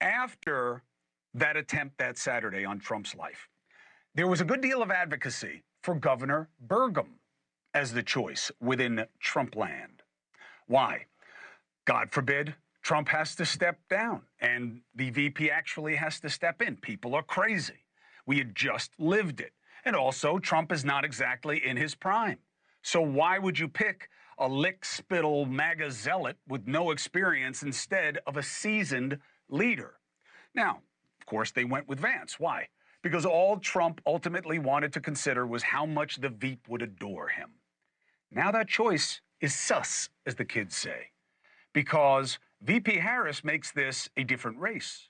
after that attempt that Saturday on Trump's life, there was a good deal of advocacy for Governor Burgum as the choice within Trump land. Why? God forbid Trump has to step down and the VP actually has to step in. People are crazy. We had just lived it. And also, Trump is not exactly in his prime. So why would you pick a lick-spittle MAGA zealot with no experience instead of a seasoned leader? Now, of course, they went with Vance. Why? Because all Trump ultimately wanted to consider was how much the Veep would adore him. Now that choice is sus, as the kids say, because VP Harris makes this a different race.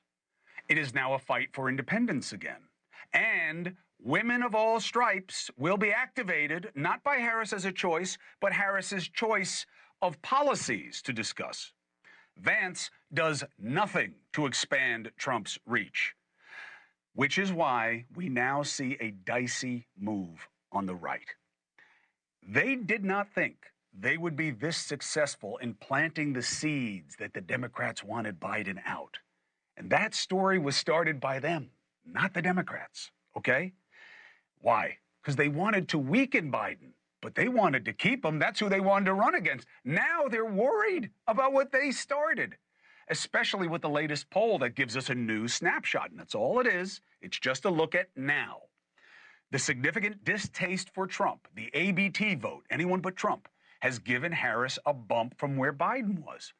It is now a fight for independence again. And women of all stripes will be activated, not by Harris as a choice, but Harris's choice of policies to discuss. Vance does nothing to expand Trump's reach, which is why we now see a dicey move on the right. They did not think they would be this successful in planting the seeds that the Democrats wanted Biden out. And that story was started by them, not the Democrats, okay? Why? Because they wanted to weaken Biden, but they wanted to keep him. That's who they wanted to run against. Now they're worried about what they started, especially with the latest poll that gives us a new snapshot. And that's all it is. It's just a look at now. The significant distaste for Trump, the ABT vote, anyone but Trump, has given Harris a bump from where Biden was.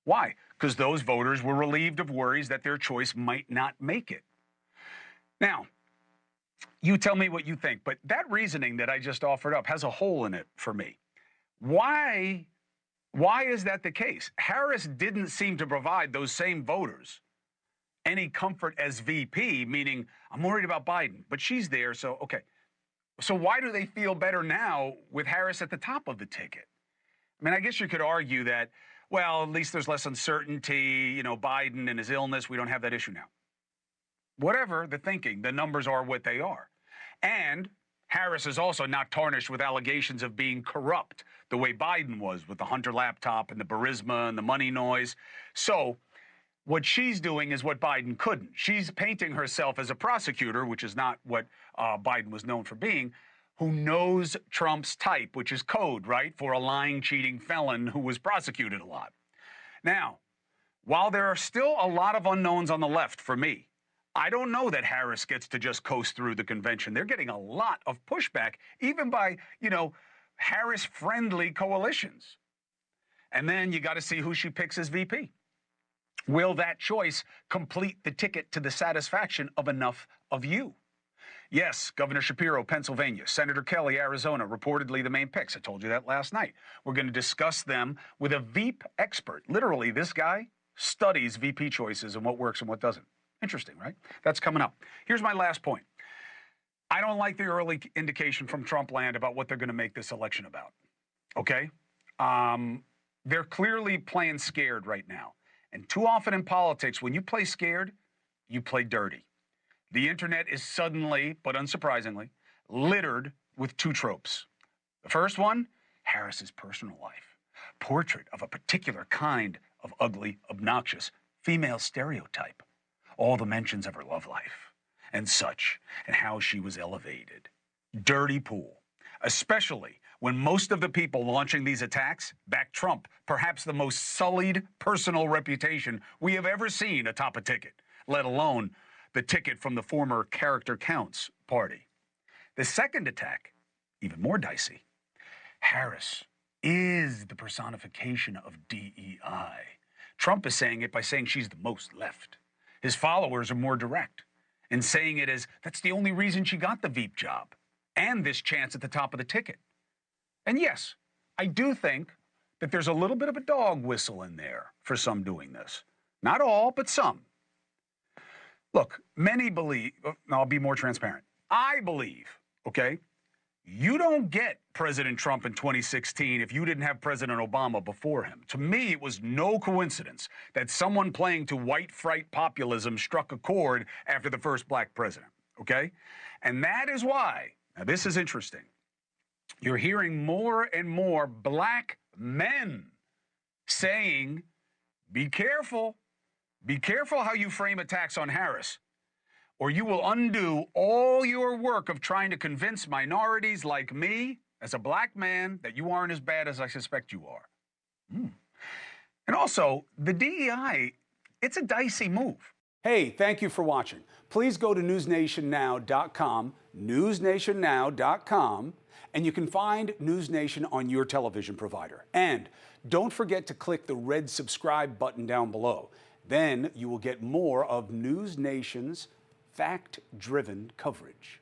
Why? Because those voters were relieved of worries that their choice might not make it. Now, you tell me what you think, but that reasoning that I just offered up has a hole in it for me. Why is that the case? Harris didn't seem to provide those same voters any comfort as VP, meaning I'm worried about Biden, but she's there, so okay. So why do they feel better now with Harris at the top of the ticket? I mean, I guess you could argue that, well, at least there's less uncertainty, Biden and his illness, we don't have that issue now. Whatever the thinking, the numbers are what they are. And Harris is also not tarnished with allegations of being corrupt the way Biden was with the Hunter laptop and the Burisma and the money noise. So what she's doing is what Biden couldn't. She's painting herself as a prosecutor, which is not what Biden was known for being, who knows Trump's type, which is code, right, for a lying, cheating felon who was prosecuted a lot. Now, while there are still a lot of unknowns on the left for me, I don't know that Harris gets to just coast through the convention. They're getting a lot of pushback, even by, Harris-friendly coalitions. And then you got to see who she picks as VP. Will that choice complete the ticket to the satisfaction of enough of you? Yes, Governor Shapiro, Pennsylvania, Senator Kelly, Arizona, reportedly the main picks. I told you that last night. We're going to discuss them with a Veep expert. Literally, this guy studies VP choices and what works and what doesn't. Interesting, right? That's coming up. Here's my last point. I don't like the early indication from Trump land about what they're going to make this election about, okay? They're clearly playing scared right now. And too often in politics, when you play scared, you play dirty. The internet is suddenly, but unsurprisingly, littered with two tropes. The first one, Harris's personal life. Portrait of a particular kind of ugly, obnoxious female stereotype. All the mentions of her love life and such, and how she was elevated. Dirty pool, especially when most of the people launching these attacks back Trump, perhaps the most sullied personal reputation we have ever seen atop a ticket, let alone the ticket from the former Character Counts party. The second attack, even more dicey. Harris is the personification of DEI. Trump is saying it by saying she's the most left. His followers are more direct in saying it as that's the only reason she got the Veep job and this chance at the top of the ticket. And yes, I do think that there's a little bit of a dog whistle in there for some doing this. Not all, but some. Look, many believe, I'll be more transparent. I believe, okay, you don't get President Trump in 2016 if you didn't have President Obama before him. To me, it was no coincidence that someone playing to white fright populism struck a chord after the first black president, okay? And that is why, now this is interesting, you're hearing more and more black men saying, be careful, Be careful how you frame attacks on Harris, or you will undo all your work of trying to convince minorities like me, as a black man, that you aren't as bad as I suspect you are. And also, the DEI, it's a dicey move. Hey, thank you for watching. Please go to newsnationnow.com, newsnationnow.com, and you can find News Nation on your television provider. And don't forget to click the red subscribe button down below. Then you will get more of News Nation's fact-driven coverage.